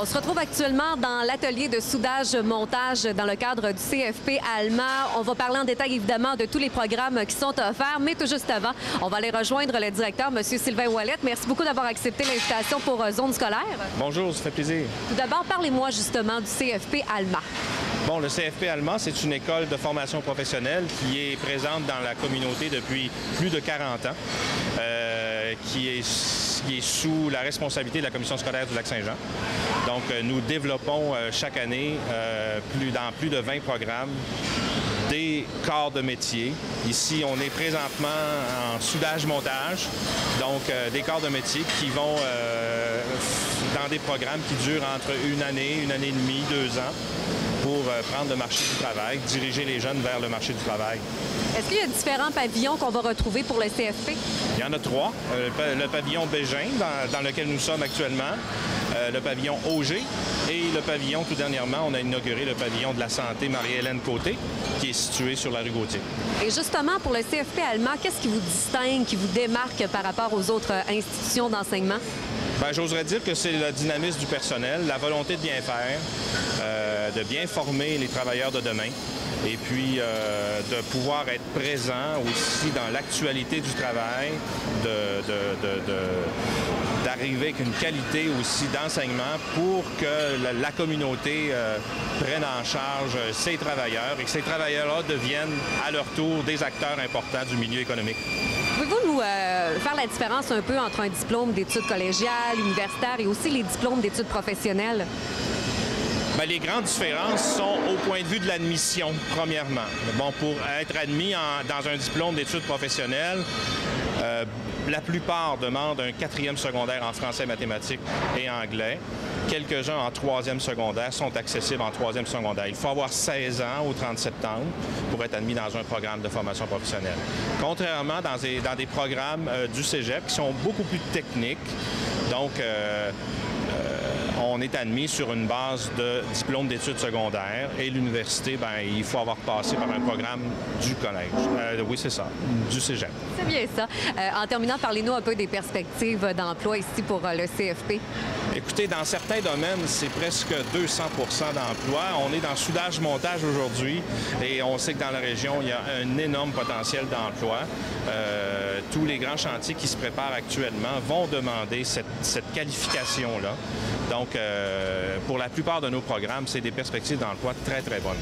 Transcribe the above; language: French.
se retrouve actuellement dans l'atelier de soudage-montage dans le cadre du CFP Alma. On va parler en détail évidemment de tous les programmes qui sont offerts, mais tout juste avant, on va aller rejoindre le directeur, M. Sylvain Ouellette. Merci beaucoup d'avoir accepté l'invitation pour Zone scolaire. Bonjour, ça fait plaisir. Tout d'abord, parlez-moi justement du CFP Alma. Bon, le CFP Alma, c'est une école de formation professionnelle qui est présente dans la communauté depuis plus de 40 ans, qui est sous la responsabilité de la Commission scolaire du Lac-Saint-Jean. Donc, nous développons chaque année dans plus de 20 programmes des corps de métier. Ici, on est présentement en soudage-montage, donc des corps de métier qui vont dans des programmes qui durent entre une année et demie, 2 ans, pour prendre le marché du travail, diriger les jeunes vers le marché du travail. Est-ce qu'il y a différents pavillons qu'on va retrouver pour le CFP? Il y en a 3. Le pavillon Bégin, dans lequel nous sommes actuellement, le pavillon Auger et le pavillon, tout dernièrement, on a inauguré le pavillon de la santé Marie-Hélène Côté, qui est situé sur la rue Gauthier. Et justement, pour le CFP Alma, qu'est-ce qui vous distingue, qui vous démarque par rapport aux autres institutions d'enseignement? Bien, j'oserais dire que c'est le dynamisme du personnel, la volonté de bien faire, de bien former les travailleurs de demain et puis de pouvoir être présent aussi dans l'actualité du travail, d'arriver avec une qualité aussi d'enseignement pour que la communauté prenne en charge ses travailleurs et que ces travailleurs-là deviennent à leur tour des acteurs importants du milieu économique. Pouvez-vous nous faire la différence un peu entre un diplôme d'études collégiales, universitaires et aussi les diplômes d'études professionnelles? Bien, les grandes différences sont au point de vue de l'admission, premièrement. Bon, pour être admis dans un diplôme d'études professionnelles, la plupart demandent un 4e secondaire en français, mathématiques et anglais. Quelques-uns en 3e secondaire sont accessibles en 3e secondaire. Il faut avoir 16 ans au 30 septembre pour être admis dans un programme de formation professionnelle. Contrairement dans des programmes du cégep qui sont beaucoup plus techniques, donc on est admis sur une base de diplôme d'études secondaires et l'université, bien, il faut avoir passé par un programme du collège. Oui, c'est ça, du cégep. C'est bien ça. En terminant, parlez-nous un peu des perspectives d'emploi ici pour le CFP. Écoutez, dans certains domaines, c'est presque 200 d'emploi. On est dans soudage-montage aujourd'hui et on sait que dans la région, il y a un énorme potentiel d'emploi. Tous les grands chantiers qui se préparent actuellement vont demander cette qualification-là. Donc, pour la plupart de nos programmes, c'est des perspectives d'emploi très, très bonnes.